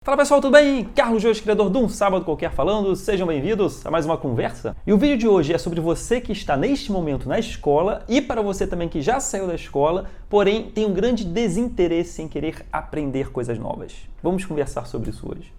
Fala pessoal, tudo bem? Carlos Jorge, criador de Um Sábado Qualquer falando, sejam bem-vindos a mais uma conversa. E o vídeo de hoje é sobre você que está neste momento na escola e para você também que já saiu da escola, porém tem um grande desinteresse em querer aprender coisas novas. Vamos conversar sobre isso hoje.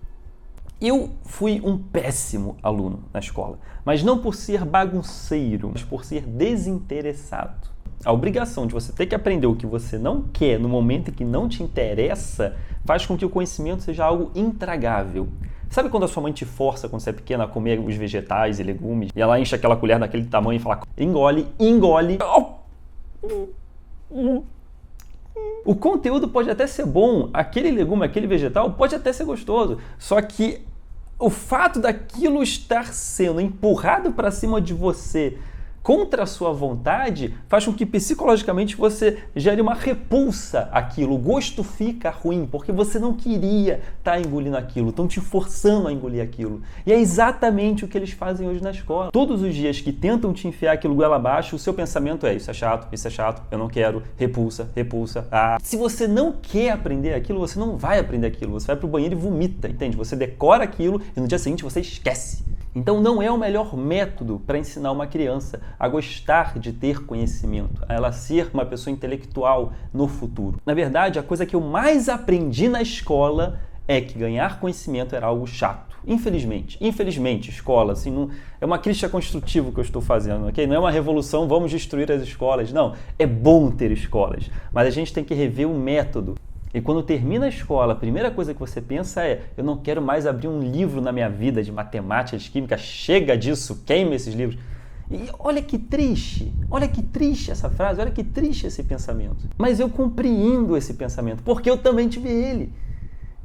Eu fui um péssimo aluno na escola, mas não por ser bagunceiro, mas por ser desinteressado. A obrigação de você ter que aprender o que você não quer no momento em que não te interessa faz com que o conhecimento seja algo intragável. Sabe quando a sua mãe te força, quando você é pequena, a comer os vegetais e legumes, e ela enche aquela colher daquele tamanho e fala, engole, engole. O conteúdo pode até ser bom, aquele legume, aquele vegetal pode até ser gostoso, só que o fato daquilo estar sendo empurrado para cima de você contra a sua vontade faz com que psicologicamente você gere uma repulsa àquilo. O gosto fica ruim porque você não queria estar engolindo aquilo, estão te forçando a engolir aquilo. E é exatamente o que eles fazem hoje na escola. Todos os dias que tentam te enfiar aquilo goela abaixo, o seu pensamento é isso é chato, eu não quero, repulsa, repulsa. Se você não quer aprender aquilo, você não vai aprender aquilo. Você vai pro banheiro e vomita, entende? Você decora aquilo e no dia seguinte você esquece. Então não é o melhor método para ensinar uma criança a gostar de ter conhecimento, a ela ser uma pessoa intelectual no futuro. Na verdade, a coisa que eu mais aprendi na escola é que ganhar conhecimento era algo chato. Infelizmente, escola, assim, não, é uma crítica construtiva que eu estou fazendo, ok? Não é uma revolução, vamos destruir as escolas, não. É bom ter escolas, mas a gente tem que rever o método. E quando termina a escola, a primeira coisa que você pensa é, eu não quero mais abrir um livro na minha vida de matemática, de química, chega disso, queima esses livros. E olha que triste essa frase, olha que triste esse pensamento. Mas eu compreendo esse pensamento, porque eu também tive ele.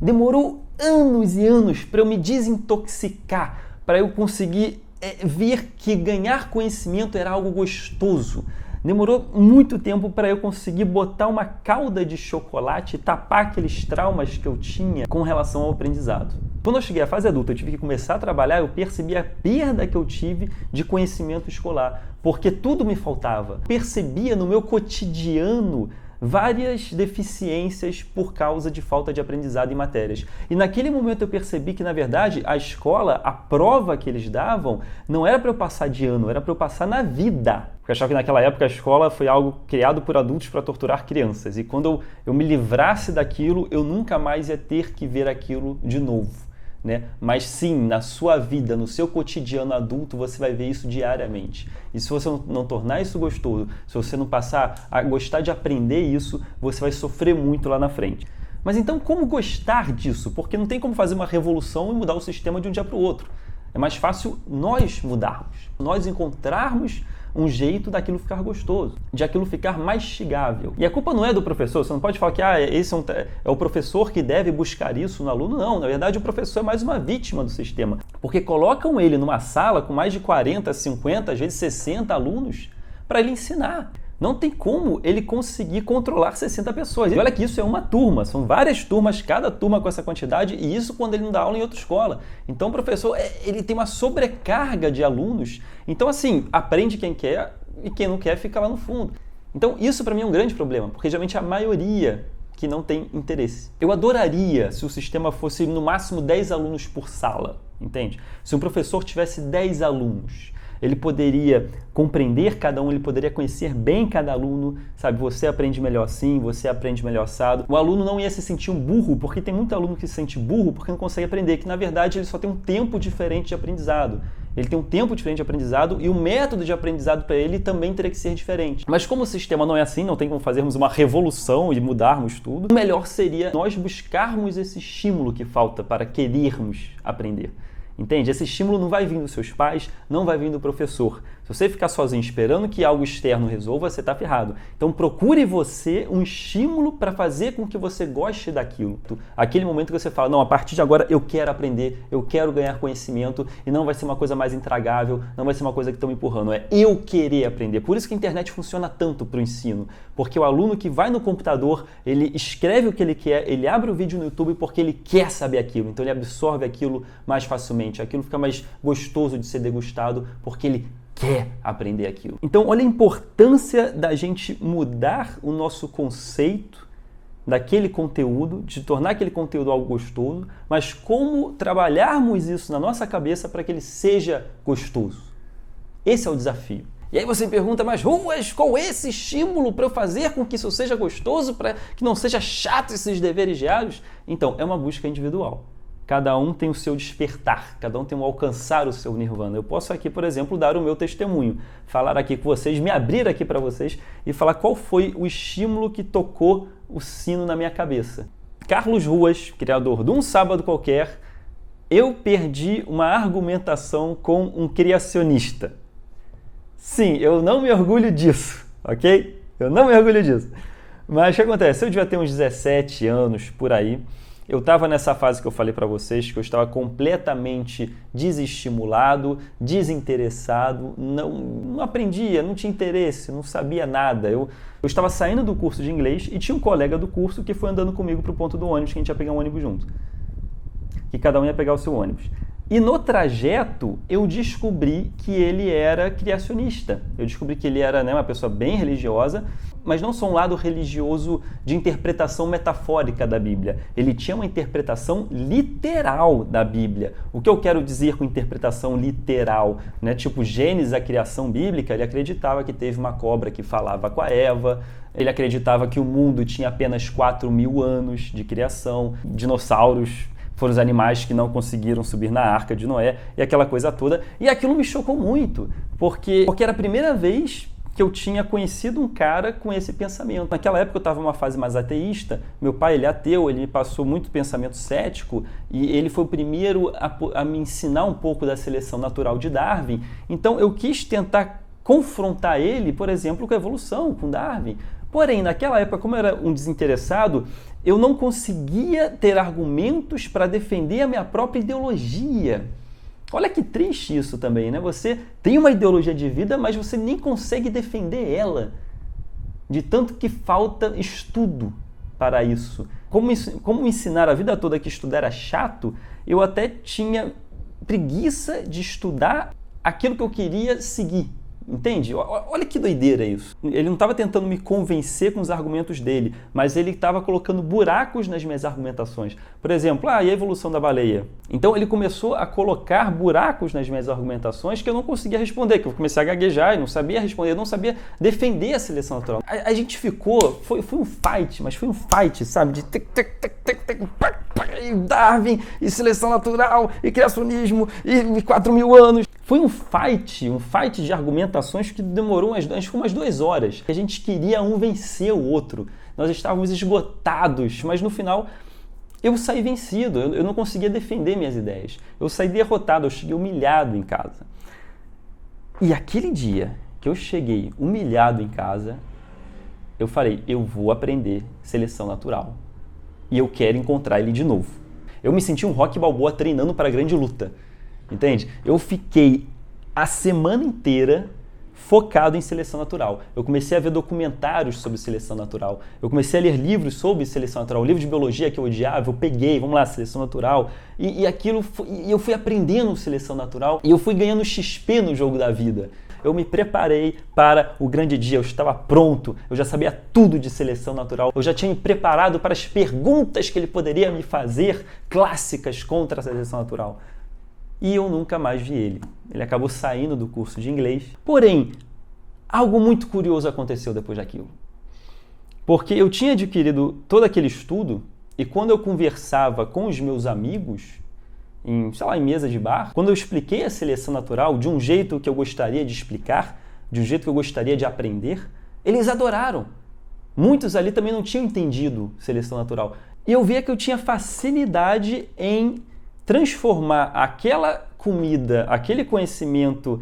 Demorou anos e anos para eu me desintoxicar, para eu conseguir ver que ganhar conhecimento era algo gostoso. Demorou muito tempo para eu conseguir botar uma calda de chocolate e tapar aqueles traumas que eu tinha com relação ao aprendizado. Quando eu cheguei à fase adulta, eu tive que começar a trabalhar, eu percebi a perda que eu tive de conhecimento escolar, porque tudo me faltava. Percebia no meu cotidiano várias deficiências por causa de falta de aprendizado em matérias. E naquele momento eu percebi que, na verdade, a escola, a prova que eles davam, não era para eu passar de ano, era para eu passar na vida. Porque eu achava que naquela época a escola foi algo criado por adultos para torturar crianças. E quando eu me livrasse daquilo, eu nunca mais ia ter que ver aquilo de novo. Né? Mas sim, na sua vida, no seu cotidiano adulto, você vai ver isso diariamente. E se você não tornar isso gostoso, se você não passar a gostar de aprender isso, você vai sofrer muito lá na frente. Mas então, como gostar disso? Porque não tem como fazer uma revolução e mudar o sistema de um dia para o outro. É mais fácil nós mudarmos, nós encontrarmos um jeito daquilo ficar gostoso, de aquilo ficar mastigável. E a culpa não é do professor, você não pode falar que esse é o professor que deve buscar isso no aluno, não. Na verdade, o professor é mais uma vítima do sistema, porque colocam ele numa sala com mais de 40, 50, às vezes 60 alunos para ele ensinar. Não tem como ele conseguir controlar 60 pessoas. E olha que isso é uma turma, são várias turmas, cada turma com essa quantidade, e isso quando ele não dá aula em outra escola. Então o professor, ele tem uma sobrecarga de alunos. Então assim, aprende quem quer e quem não quer fica lá no fundo. Então isso para mim é um grande problema, porque geralmente a maioria que não tem interesse. Eu adoraria se o sistema fosse no máximo 10 alunos por sala, entende? Se um professor tivesse 10 alunos, ele poderia compreender cada um, ele poderia conhecer bem cada aluno, sabe? Você aprende melhor assim, você aprende melhor assado. O aluno não ia se sentir um burro, porque tem muito aluno que se sente burro porque não consegue aprender, que na verdade ele só tem um tempo diferente de aprendizado. Ele tem um tempo diferente de aprendizado e o método de aprendizado para ele também teria que ser diferente. Mas como o sistema não é assim, não tem como fazermos uma revolução e mudarmos tudo, o melhor seria nós buscarmos esse estímulo que falta para querermos aprender. Entende? Esse estímulo não vai vir dos seus pais, não vai vir do professor. Se você ficar sozinho esperando que algo externo resolva, você está ferrado. Então procure você um estímulo para fazer com que você goste daquilo. Aquele momento que você fala, não, a partir de agora eu quero aprender, eu quero ganhar conhecimento e não vai ser uma coisa mais intragável, não vai ser uma coisa que estão me empurrando, é eu querer aprender. Por isso que a internet funciona tanto para o ensino, porque o aluno que vai no computador, ele escreve o que ele quer, ele abre o vídeo no YouTube porque ele quer saber aquilo, então ele absorve aquilo mais facilmente, aquilo fica mais gostoso de ser degustado porque ele quer aprender aquilo. Então, olha a importância da gente mudar o nosso conceito daquele conteúdo, de tornar aquele conteúdo algo gostoso, mas como trabalharmos isso na nossa cabeça para que ele seja gostoso. Esse é o desafio. E aí você pergunta, mas Ruas, qual é esse estímulo para eu fazer com que isso seja gostoso, para que não seja chato esses deveres diários? Então, é uma busca individual. Cada um tem o seu despertar, cada um tem o alcançar o seu nirvana. Eu posso aqui, por exemplo, dar o meu testemunho, falar aqui com vocês, me abrir aqui para vocês e falar qual foi o estímulo que tocou o sino na minha cabeça. Carlos Ruas, criador de Um Sábado Qualquer, eu perdi uma argumentação com um criacionista. Sim, eu não me orgulho disso, ok? Eu não me orgulho disso. Mas o que acontece? Eu devia ter uns 17 anos por aí. Eu estava nessa fase que eu falei para vocês, que eu estava completamente desestimulado, desinteressado, não aprendia, não tinha interesse, não sabia nada. Eu estava saindo do curso de inglês e tinha um colega do curso que foi andando comigo para o ponto do ônibus, que a gente ia pegar um ônibus junto. Que cada um ia pegar o seu ônibus. E no trajeto, eu descobri que ele era criacionista. Eu descobri que ele era uma pessoa bem religiosa, mas não só um lado religioso de interpretação metafórica da Bíblia. Ele tinha uma interpretação literal da Bíblia. O que eu quero dizer com interpretação literal? Tipo Gênesis, a criação bíblica, ele acreditava que teve uma cobra que falava com a Eva, ele acreditava que o mundo tinha apenas 4.000 anos de criação, dinossauros foram os animais que não conseguiram subir na Arca de Noé e aquela coisa toda. E aquilo me chocou muito, porque era a primeira vez que eu tinha conhecido um cara com esse pensamento. Naquela época eu estava numa fase mais ateísta, meu pai ele é ateu, ele me passou muito pensamento cético e ele foi o primeiro a me ensinar um pouco da seleção natural de Darwin. Então eu quis tentar confrontar ele, por exemplo, com a evolução, com Darwin. Porém, naquela época, como eu era um desinteressado, eu não conseguia ter argumentos para defender a minha própria ideologia. Olha que triste isso também, né? Você tem uma ideologia de vida, mas você nem consegue defender ela, de tanto que falta estudo para isso. Como ensinar a vida toda que estudar era chato, eu até tinha preguiça de estudar aquilo que eu queria seguir. Entende? Olha que doideira isso. Ele não estava tentando me convencer com os argumentos dele, mas ele estava colocando buracos nas minhas argumentações. Por exemplo, e a evolução da baleia? Então ele começou a colocar buracos nas minhas argumentações que eu não conseguia responder, que eu comecei a gaguejar e não sabia responder, eu não sabia defender a seleção natural. A gente ficou, foi um fight, mas foi um fight, sabe? De Darwin, e seleção natural, e criacionismo, e 4.000 anos. Foi um fight de argumentações que demorou umas 2 horas. A gente queria um vencer o outro. Nós estávamos esgotados, mas no final eu saí vencido. Eu não conseguia defender minhas ideias. Eu saí derrotado, eu cheguei humilhado em casa. E aquele dia que eu cheguei humilhado em casa, eu falei, eu vou aprender seleção natural. E eu quero encontrar ele de novo. Eu me senti um Rocky Balboa treinando para a grande luta. Entende? Eu fiquei a semana inteira focado em seleção natural. Eu comecei a ver documentários sobre seleção natural. Eu comecei a ler livros sobre seleção natural. O livro de biologia que eu odiava, eu peguei, vamos lá, seleção natural. E eu fui aprendendo seleção natural e eu fui ganhando XP no jogo da vida. Eu me preparei para o grande dia, eu estava pronto, eu já sabia tudo de seleção natural, eu já tinha me preparado para as perguntas que ele poderia me fazer, clássicas contra a seleção natural. E eu nunca mais vi ele. Ele acabou saindo do curso de inglês. Porém, algo muito curioso aconteceu depois daquilo. Porque eu tinha adquirido todo aquele estudo e quando eu conversava com os meus amigos, em mesa de bar, quando eu expliquei a seleção natural de um jeito que eu gostaria de explicar, de um jeito que eu gostaria de aprender, eles adoraram. Muitos ali também não tinham entendido seleção natural. E eu via que eu tinha facilidade em transformar aquela comida, aquele conhecimento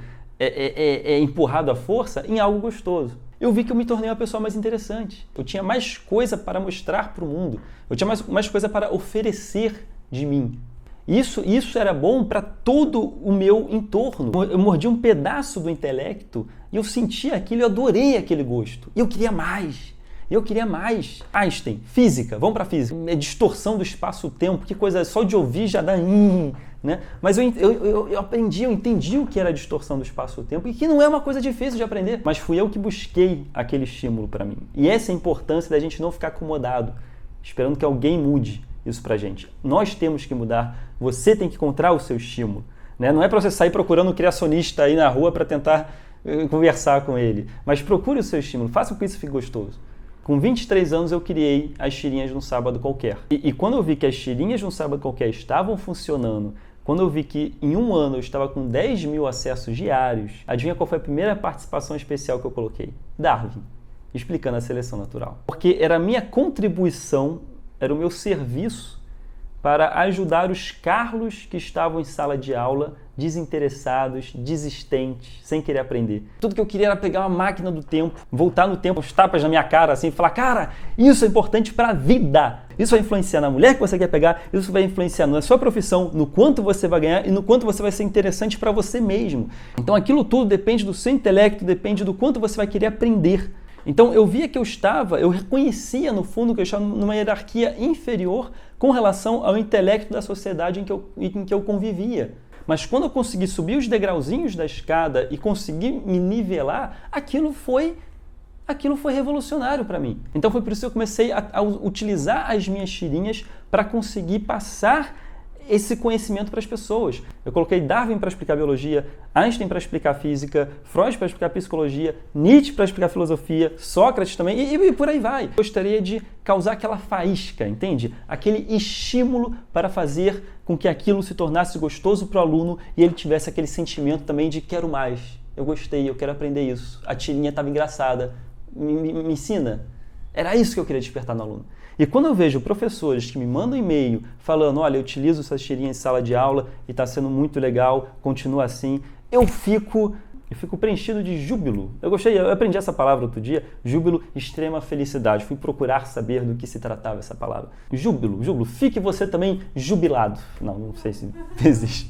empurrado à força em algo gostoso. Eu vi que eu me tornei uma pessoa mais interessante. Eu tinha mais coisa para mostrar para o mundo. Eu tinha mais coisa para oferecer de mim. Isso era bom para todo o meu entorno. Eu mordi um pedaço do intelecto e eu sentia aquilo, eu adorei aquele gosto. E eu queria mais. Einstein, física, vamos para física. É distorção do espaço-tempo, que coisa, só de ouvir já dá... né? Mas eu aprendi, eu entendi o que era a distorção do espaço-tempo e que não é uma coisa difícil de aprender. Mas fui eu que busquei aquele estímulo para mim. E essa é a importância da gente não ficar acomodado. esperando que alguém mude isso pra gente. Nós temos que mudar, você tem que encontrar o seu estímulo. Né? Não é para você sair procurando um criacionista aí na rua para tentar conversar com ele, mas procure o seu estímulo, faça com que isso fique gostoso. Com 23 anos eu criei as tirinhas de um sábado qualquer. E quando eu vi que as tirinhas de um sábado qualquer estavam funcionando, quando eu vi que em um ano eu estava com 10 mil acessos diários, adivinha qual foi a primeira participação especial que eu coloquei? Darwin, explicando a seleção natural. Porque era a minha contribuição, era o meu serviço para ajudar os Carlos que estavam em sala de aula, desinteressados, desistentes, sem querer aprender. Tudo que eu queria era pegar uma máquina do tempo, voltar no tempo, os tapas na minha cara, assim, e falar, cara, isso é importante para a vida. Isso vai influenciar na mulher que você quer pegar, isso vai influenciar na sua profissão, no quanto você vai ganhar e no quanto você vai ser interessante para você mesmo. Então aquilo tudo depende do seu intelecto, depende do quanto você vai querer aprender. Então eu via que eu reconhecia no fundo que eu estava numa hierarquia inferior com relação ao intelecto da sociedade em que eu convivia. Mas quando eu consegui subir os degrauzinhos da escada e consegui me nivelar, aquilo foi revolucionário para mim. Então foi por isso que eu comecei a utilizar as minhas tirinhas para conseguir passar esse conhecimento para as pessoas. Eu coloquei Darwin para explicar biologia, Einstein para explicar física, Freud para explicar psicologia, Nietzsche para explicar filosofia, Sócrates também, e por aí vai. Eu gostaria de causar aquela faísca, entende? Aquele estímulo para fazer com que aquilo se tornasse gostoso para o aluno e ele tivesse aquele sentimento também de quero mais, eu gostei, eu quero aprender isso, a tirinha estava engraçada, me ensina. Era isso que eu queria despertar no aluno. E quando eu vejo professores que me mandam e-mail falando, olha, eu utilizo essas tirinhas em sala de aula e está sendo muito legal, continua assim, eu fico preenchido de júbilo. Eu aprendi essa palavra outro dia, júbilo, extrema felicidade. Fui procurar saber do que se tratava essa palavra. Júbilo, fique você também jubilado. Não sei se existe.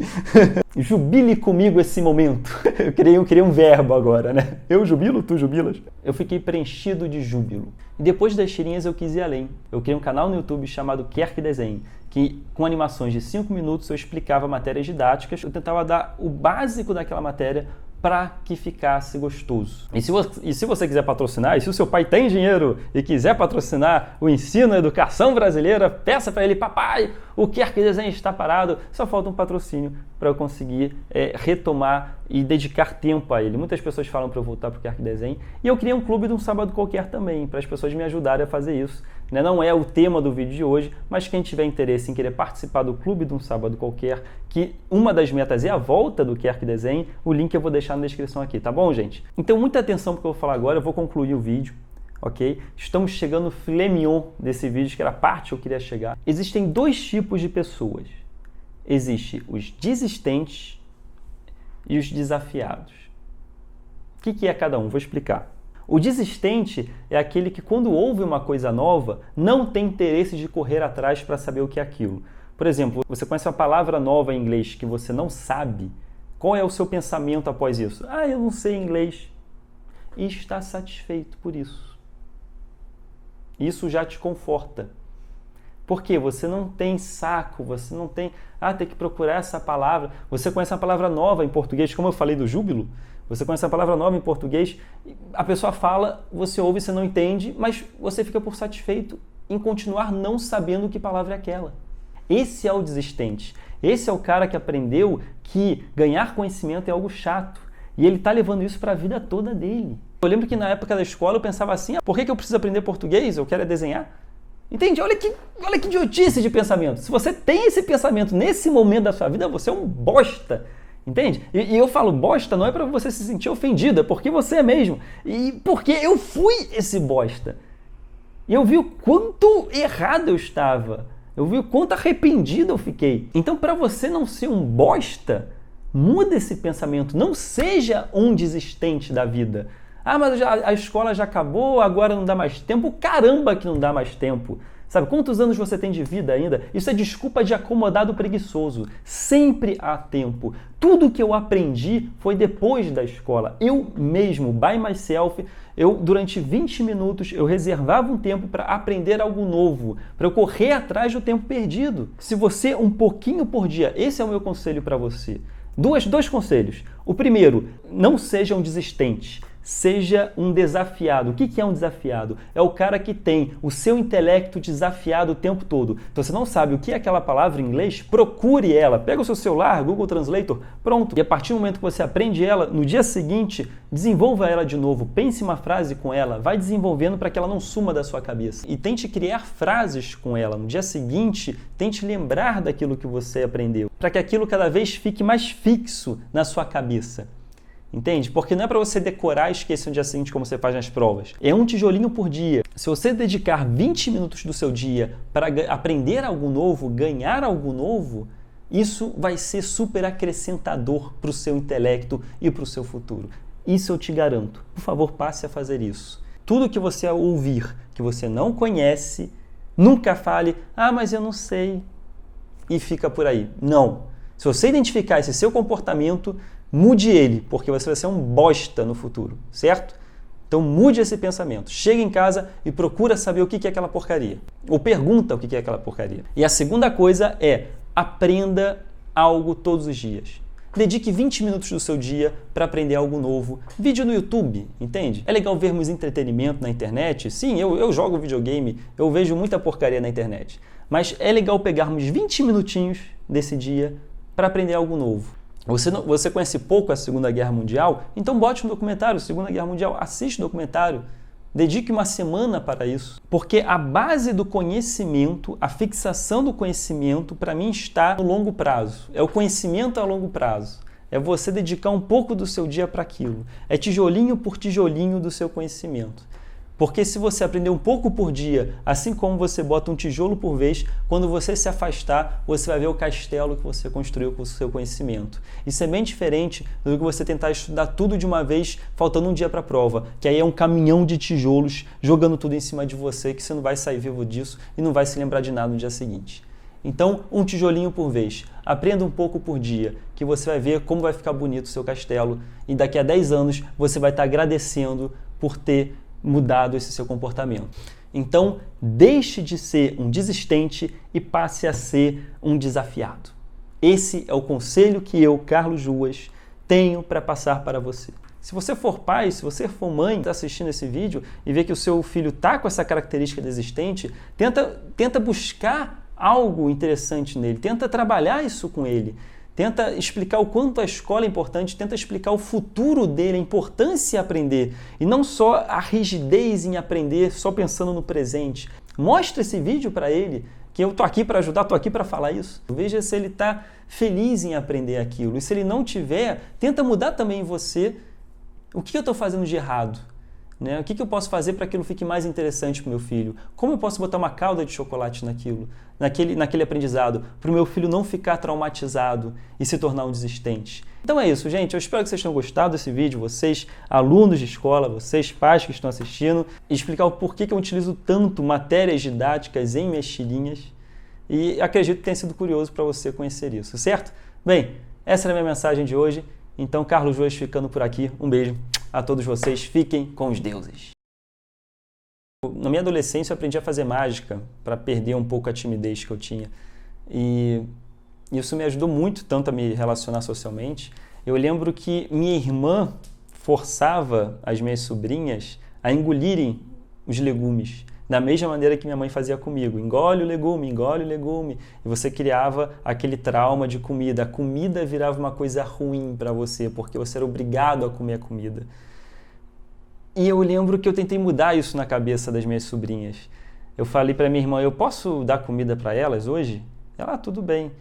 Jubile comigo esse momento. Eu criei um verbo agora, né? Eu jubilo, tu jubilas. Eu fiquei preenchido de júbilo. E depois das tirinhas eu quis ir além. Eu criei um canal no YouTube chamado Quer Que Desenhe, que com animações de 5 minutos eu explicava matérias didáticas, eu tentava dar o básico daquela matéria para que ficasse gostoso. E se você quiser patrocinar, e se o seu pai tem dinheiro e quiser patrocinar o ensino, a educação brasileira, peça para ele, papai, o Quer Que Desenhe está parado, só falta um patrocínio para eu conseguir retomar e dedicar tempo a ele. Muitas pessoas falam para eu voltar para o Quer Que Desenhe, e eu criei um clube de um sábado qualquer também, para as pessoas me ajudarem a fazer isso. Não é o tema do vídeo de hoje, mas quem tiver interesse em querer participar do clube de um sábado qualquer, que uma das metas é a volta do Quer Que Desenhe, o link eu vou deixar na descrição aqui, tá bom, gente? Então, muita atenção porque eu vou falar agora, eu vou concluir o vídeo, ok? Estamos chegando no filé mignon desse vídeo, que era a parte que eu queria chegar. Existem dois tipos de pessoas. Existem os desistentes e os desafiados. O que é cada um? Vou explicar. O desistente é aquele que, quando ouve uma coisa nova, não tem interesse de correr atrás para saber o que é aquilo. Por exemplo, você conhece uma palavra nova em inglês que você não sabe, qual é o seu pensamento após isso? Eu não sei inglês. E está satisfeito por isso. Isso já te conforta. Porque você não tem saco, você não tem, tem que procurar essa palavra. Você conhece uma palavra nova em português, como eu falei do júbilo, você conhece a palavra nova em português, a pessoa fala, você ouve, você não entende, mas você fica por satisfeito em continuar não sabendo que palavra é aquela. Esse é o desistente. Esse é o cara que aprendeu que ganhar conhecimento é algo chato. E ele está levando isso para a vida toda dele. Eu lembro que na época da escola eu pensava assim, por que eu preciso aprender português? Eu quero desenhar. Entende? Olha que idiotice de pensamento. Se você tem esse pensamento nesse momento da sua vida, você é um bosta. Entende? E eu falo bosta não é para você se sentir ofendido, é porque você é mesmo. E porque eu fui esse bosta. E eu vi o quanto errado eu estava. Eu vi o quanto arrependido eu fiquei. Então, para você não ser um bosta, muda esse pensamento. Não seja um desistente da vida. Mas a escola já acabou, agora não dá mais tempo. Caramba que não dá mais tempo. Sabe, quantos anos você tem de vida ainda? Isso é desculpa de acomodado preguiçoso. Sempre há tempo. Tudo que eu aprendi foi depois da escola. Eu mesmo, by myself, durante 20 minutos, eu reservava um tempo para aprender algo novo, para eu correr atrás do tempo perdido. Se você, um pouquinho por dia, esse é o meu conselho para você. Dois conselhos. O primeiro, não seja um desistente. Seja um desafiado. O que é um desafiado? É o cara que tem o seu intelecto desafiado o tempo todo. Se você não sabe o que é aquela palavra em inglês, procure ela. Pega o seu celular, Google Translator, pronto. E a partir do momento que você aprende ela, no dia seguinte, desenvolva ela de novo. Pense uma frase com ela, vai desenvolvendo para que ela não suma da sua cabeça. E tente criar frases com ela. No dia seguinte, tente lembrar daquilo que você aprendeu, para que aquilo cada vez fique mais fixo na sua cabeça. Entende? Porque não é para você decorar e esquecer no dia seguinte como você faz nas provas. É um tijolinho por dia. Se você dedicar 20 minutos do seu dia para aprender algo novo, ganhar algo novo, isso vai ser super acrescentador para o seu intelecto e para o seu futuro. Isso eu te garanto. Por favor, passe a fazer isso. Tudo que você ouvir, que você não conhece, nunca fale, mas eu não sei, e fica por aí. Não. Se você identificar esse seu comportamento, mude ele, porque você vai ser um bosta no futuro, certo? Então mude esse pensamento. Chega em casa e procura saber o que é aquela porcaria. Ou pergunta o que é aquela porcaria. E a segunda coisa é, aprenda algo todos os dias. Dedique 20 minutos do seu dia para aprender algo novo. Vídeo no YouTube, entende? É legal vermos entretenimento na internet. Sim, eu jogo videogame, eu vejo muita porcaria na internet. Mas é legal pegarmos 20 minutinhos desse dia para aprender algo novo. Você conhece pouco a Segunda Guerra Mundial? Então bote um documentário, Segunda Guerra Mundial, assiste o documentário. Dedique uma semana para isso. Porque a base do conhecimento, a fixação do conhecimento, para mim está no longo prazo. É o conhecimento a longo prazo. É você dedicar um pouco do seu dia para aquilo. É tijolinho por tijolinho do seu conhecimento. Porque se você aprender um pouco por dia, assim como você bota um tijolo por vez, quando você se afastar, você vai ver o castelo que você construiu com o seu conhecimento. Isso é bem diferente do que você tentar estudar tudo de uma vez, faltando um dia para a prova, que aí é um caminhão de tijolos jogando tudo em cima de você, que você não vai sair vivo disso e não vai se lembrar de nada no dia seguinte. Então, um tijolinho por vez. Aprenda um pouco por dia, que você vai ver como vai ficar bonito o seu castelo e daqui a 10 anos você vai estar agradecendo por ter mudado esse seu comportamento. Então, deixe de ser um desistente e passe a ser um desafiado. Esse é o conselho que eu, Carlos Ruas, tenho para passar para você. Se você for pai, se você for mãe, está assistindo esse vídeo e vê que o seu filho está com essa característica desistente, tenta buscar algo interessante nele, tenta trabalhar isso com ele. Tenta explicar o quanto a escola é importante, tenta explicar o futuro dele, a importância em aprender. E não só a rigidez em aprender, só pensando no presente. Mostra esse vídeo para ele, que eu tô aqui para ajudar, tô aqui para falar isso. Veja se ele está feliz em aprender aquilo. E se ele não tiver, tenta mudar também em você o que eu estou fazendo de errado. Né? O que eu posso fazer para que aquilo fique mais interessante para o meu filho? Como eu posso botar uma calda de chocolate naquele aprendizado, para o meu filho não ficar traumatizado e se tornar um desistente? Então é isso, gente. Eu espero que vocês tenham gostado desse vídeo, vocês, alunos de escola, vocês, pais que estão assistindo, e explicar o porquê que eu utilizo tanto matérias didáticas em minhas tirinhas. E acredito que tenha sido curioso para você conhecer isso, certo? Bem, essa era a minha mensagem de hoje. Então, Carlos Ruas ficando por aqui. Um beijo a todos vocês. Fiquem com os deuses. Na minha adolescência, eu aprendi a fazer mágica para perder um pouco a timidez que eu tinha. E isso me ajudou muito, tanto a me relacionar socialmente. Eu lembro que minha irmã forçava as minhas sobrinhas a engolirem os legumes, da mesma maneira que minha mãe fazia comigo. Engole o legume, e você criava aquele trauma de comida. A comida virava uma coisa ruim para você, porque você era obrigado a comer a comida. E eu lembro que eu tentei mudar isso na cabeça das minhas sobrinhas. Eu falei para minha irmã, eu posso dar comida para elas hoje? Ela, tudo bem,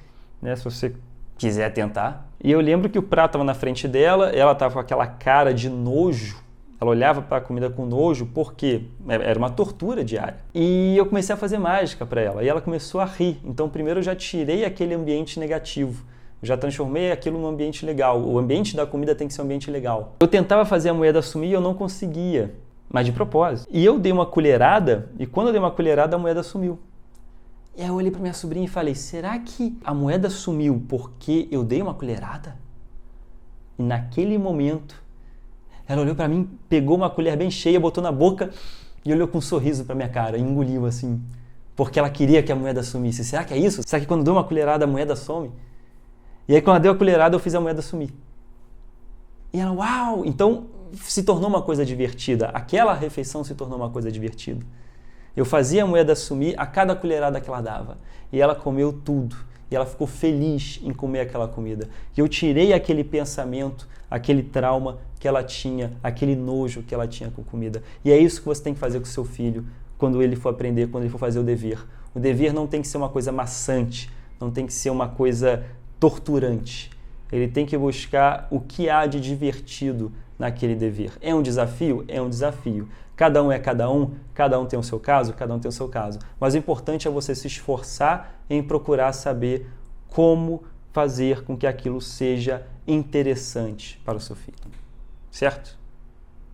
né, se você quiser tentar. E eu lembro que o prato estava na frente dela, ela estava com aquela cara de nojo. Ela olhava para a comida com nojo porque era uma tortura diária. E eu comecei a fazer mágica para ela e ela começou a rir. Então, primeiro eu já tirei aquele ambiente negativo. Eu já transformei aquilo num ambiente legal. O ambiente da comida tem que ser um ambiente legal. Eu tentava fazer a moeda sumir e eu não conseguia, mas de propósito. E eu dei uma colherada e quando eu dei uma colherada a moeda sumiu. E aí eu olhei para minha sobrinha e falei, será que a moeda sumiu porque eu dei uma colherada? E naquele momento, ela olhou para mim, pegou uma colher bem cheia, botou na boca e olhou com um sorriso para minha cara, e engoliu assim, porque ela queria que a moeda sumisse. Será que é isso? Será que quando dou uma colherada a moeda some? E aí quando ela deu a colherada eu fiz a moeda sumir. E ela, uau! Então se tornou uma coisa divertida. Aquela refeição se tornou uma coisa divertida. Eu fazia a Moeda sumir a cada colherada que ela dava. E ela comeu tudo. E ela ficou feliz em comer aquela comida. E eu tirei aquele pensamento, aquele trauma que ela tinha, aquele nojo que ela tinha com comida. E é isso que você tem que fazer com o seu filho quando ele for aprender, quando ele for fazer o dever. O dever não tem que ser uma coisa maçante, não tem que ser uma coisa torturante. Ele tem que buscar o que há de divertido naquele dever. É um desafio? É um desafio. Cada um é cada um tem o seu caso, cada um tem o seu caso. Mas o importante é você se esforçar em procurar saber como fazer com que aquilo seja interessante para o seu filho. Certo?